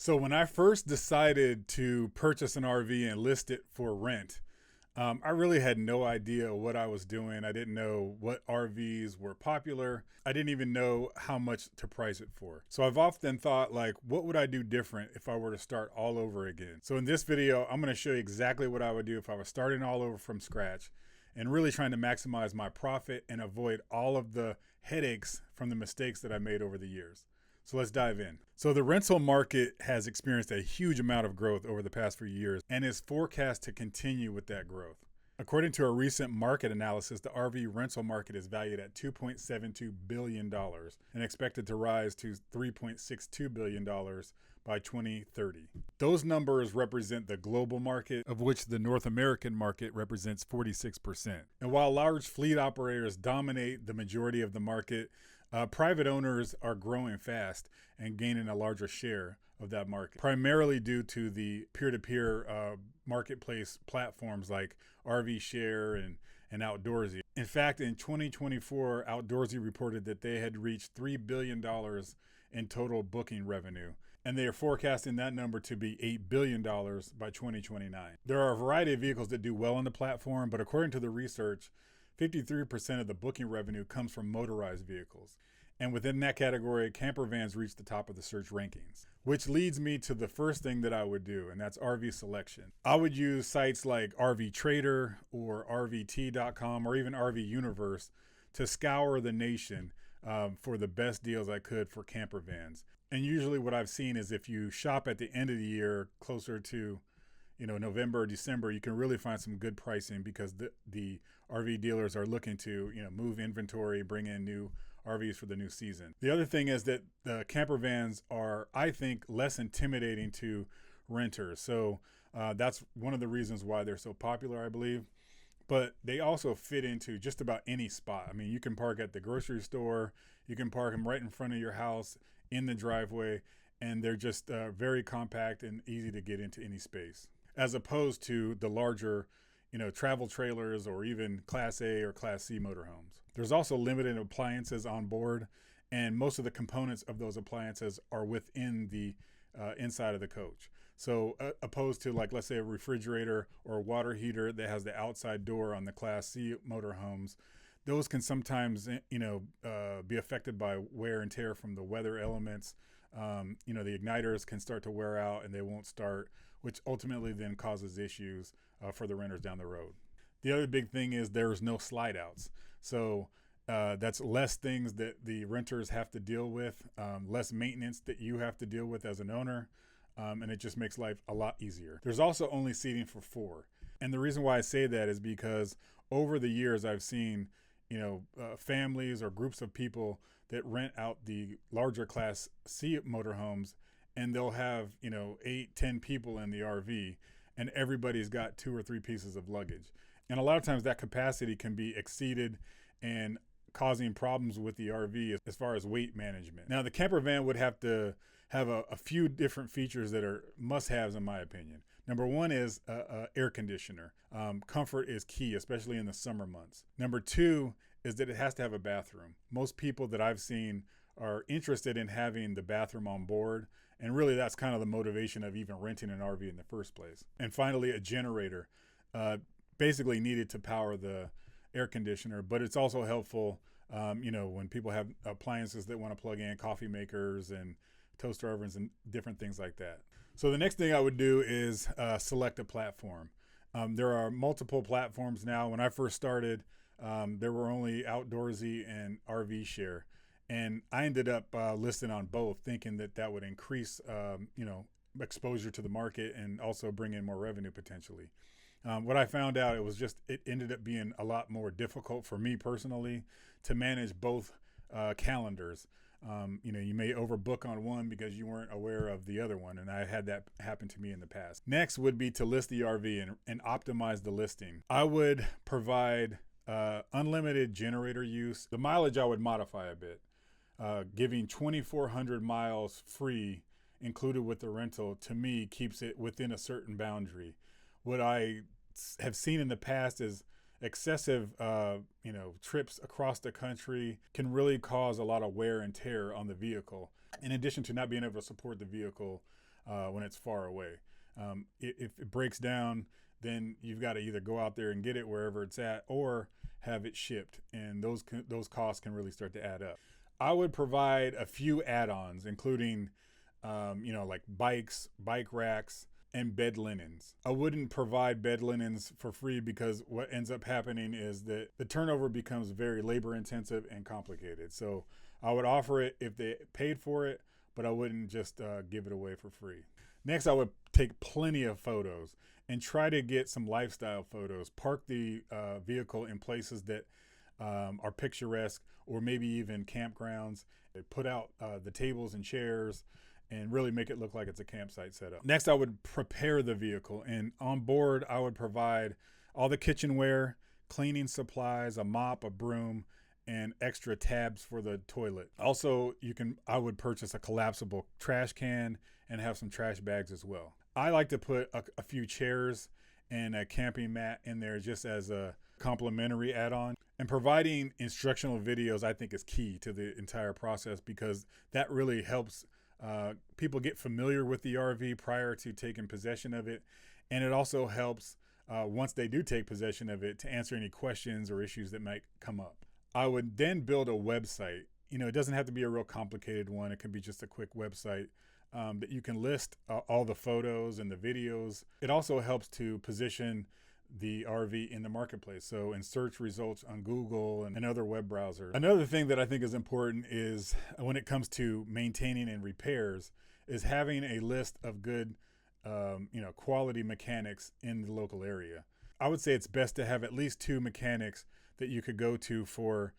So when I first decided to purchase an RV and list it for rent, I really had no idea what I was doing. I didn't know what RVs were popular. I didn't even know how much to price it for. So I've often thought, like, what would I do different if I were to start all over again? So in this video, I'm going to show you exactly what I would do if I was starting all over from scratch and really trying to maximize my profit and avoid all of the headaches from the mistakes that I made over the years. So let's dive in. So the rental market has experienced a huge amount of growth over the past few years and is forecast to continue with that growth. According to a recent market analysis, the RV rental market is valued at $2.72 billion and expected to rise to $3.62 billion by 2030. Those numbers represent the global market, of which the North American market represents 46%. And while large fleet operators dominate the majority of the market, private owners are growing fast and gaining a larger share of that market, primarily due to the peer-to-peer marketplace platforms like RVshare and Outdoorsy. In fact, in 2024, Outdoorsy reported that they had reached $3 billion in total booking revenue, and they are forecasting that number to be $8 billion by 2029. There are a variety of vehicles that do well on the platform, but according to the research, 53% of the booking revenue comes from motorized vehicles. And within that category, campervans reach the top of the search rankings, which leads me to the first thing that I would do, and that's RV selection. I would use sites like RV Trader or RVT.com or even RV Universe to scour the nation for the best deals I could for campervans. And usually what I've seen is if you shop at the end of the year, closer to November or December, you can really find some good pricing because the RV dealers are looking to, move inventory, bring in new RVs for the new season. The other thing is that the campervans are, I think, less intimidating to renters. So that's one of the reasons why they're so popular, I believe. But they also fit into just about any spot. I mean, you can park at the grocery store, you can park them right in front of your house, in the driveway, and they're just very compact and easy to get into any space, as opposed to the larger, travel trailers or even Class A or Class C motorhomes. There's also limited appliances on board, and most of the components of those appliances are within the inside of the coach. So opposed to, like, let's say a refrigerator or a water heater that has the outside door on the Class C motorhomes, those can sometimes, be affected by wear and tear from the weather elements. The igniters can start to wear out and they won't start, which ultimately then causes issues for the renters down the road. The other big thing is there's no slide outs. So that's less things that the renters have to deal with, less maintenance that you have to deal with as an owner, and it just makes life a lot easier. There's also only seating for 4. And the reason why I say that is because over the years I've seen, families or groups of people that rent out the larger Class C motorhomes, and they'll have, 8, 10 people in the RV, and everybody's got 2 or 3 pieces of luggage. And a lot of times that capacity can be exceeded and causing problems with the RV as far as weight management. Now, the campervan would have to have a few different features that are must-haves in my opinion. Number one is air conditioner. Comfort is key, especially in the summer months. Number 2 is that it has to have a bathroom. Most people that I've seen are interested in having the bathroom on board, and really that's kind of the motivation of even renting an RV in the first place. And finally, a generator, basically needed to power the air conditioner, but it's also helpful, when people have appliances that want to plug in, coffee makers and toaster ovens and different things like that. So the next thing I would do is select a platform. There are multiple platforms now. When I first started, there were only Outdoorsy and RVshare. And I ended up listing on both, thinking that would increase, exposure to the market and also bring in more revenue potentially. What I found out, it ended up being a lot more difficult for me personally to manage both calendars. You may overbook on one because you weren't aware of the other one, and I had that happen to me in the past. Next would be to list the RV and optimize the listing. I would provide unlimited generator use. The mileage I would modify a bit, giving 2,400 miles free included with the rental, to me, keeps it within a certain boundary. What I have seen in the past is excessive, trips across the country can really cause a lot of wear and tear on the vehicle. In addition to not being able to support the vehicle when it's far away. If it breaks down, then you've got to either go out there and get it wherever it's at, or have it shipped, and those costs can really start to add up. I would provide a few add-ons, including like bike racks, and bed linens. I wouldn't provide bed linens for free, because what ends up happening is that the turnover becomes very labor intensive and complicated. So I would offer it if they paid for it, but I wouldn't just give it away for free. Next, I would take plenty of photos and try to get some lifestyle photos. Park the vehicle in places that are picturesque, or maybe even campgrounds. Put out the tables and chairs and really make it look like it's a campsite setup. Next, I would prepare the vehicle, and on board, I would provide all the kitchenware, cleaning supplies, a mop, a broom, and extra tabs for the toilet. Also, I would purchase a collapsible trash can and have some trash bags as well. I like to put a few chairs and a camping mat in there just as a complimentary add-on. And providing instructional videos, I think, is key to the entire process, because that really helps people get familiar with the RV prior to taking possession of it. And it also helps once they do take possession of it to answer any questions or issues that might come up. I would then build a website. It doesn't have to be a real complicated one. It can be just a quick website that you can list all the photos and the videos. It also helps to position the RV in the marketplace, so in search results on Google and other web browsers. Another thing that I think is important is, when it comes to maintaining and repairs, is having a list of good quality mechanics in the local area. I would say it's best to have at least 2 mechanics that you could go to for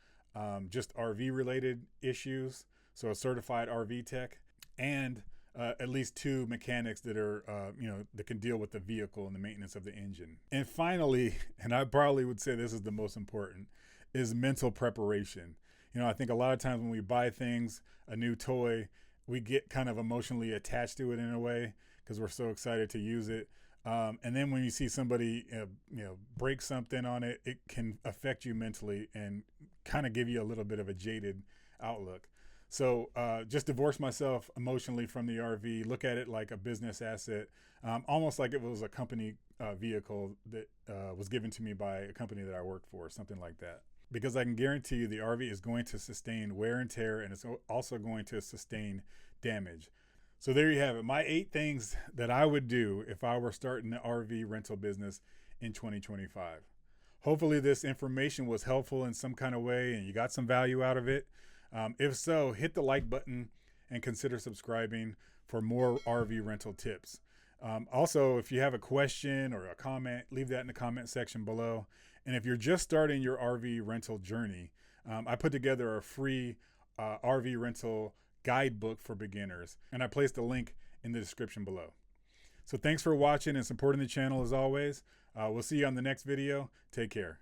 just RV related issues, so a certified RV tech, and at least 2 mechanics that are, that can deal with the vehicle and the maintenance of the engine. And finally, and I probably would say this is the most important, is mental preparation. I think a lot of times when we buy things, a new toy, we get kind of emotionally attached to it in a way, because we're so excited to use it. And then when you see somebody, break something on it, it can affect you mentally and kind of give you a little bit of a jaded outlook. So just divorce myself emotionally from the RV, look at it like a business asset, almost like it was a company vehicle that was given to me by a company that I worked for, something like that. Because I can guarantee you the RV is going to sustain wear and tear, and it's also going to sustain damage. So there you have it, my 8 things that I would do if I were starting the RV rental business in 2025. Hopefully this information was helpful in some kind of way and you got some value out of it. If so, hit the like button and consider subscribing for more RV rental tips. Also, if you have a question or a comment, leave that in the comment section below. And if you're just starting your RV rental journey, I put together a free RV rental guidebook for beginners, and I placed a link in the description below. So thanks for watching and supporting the channel as always. We'll see you on the next video. Take care.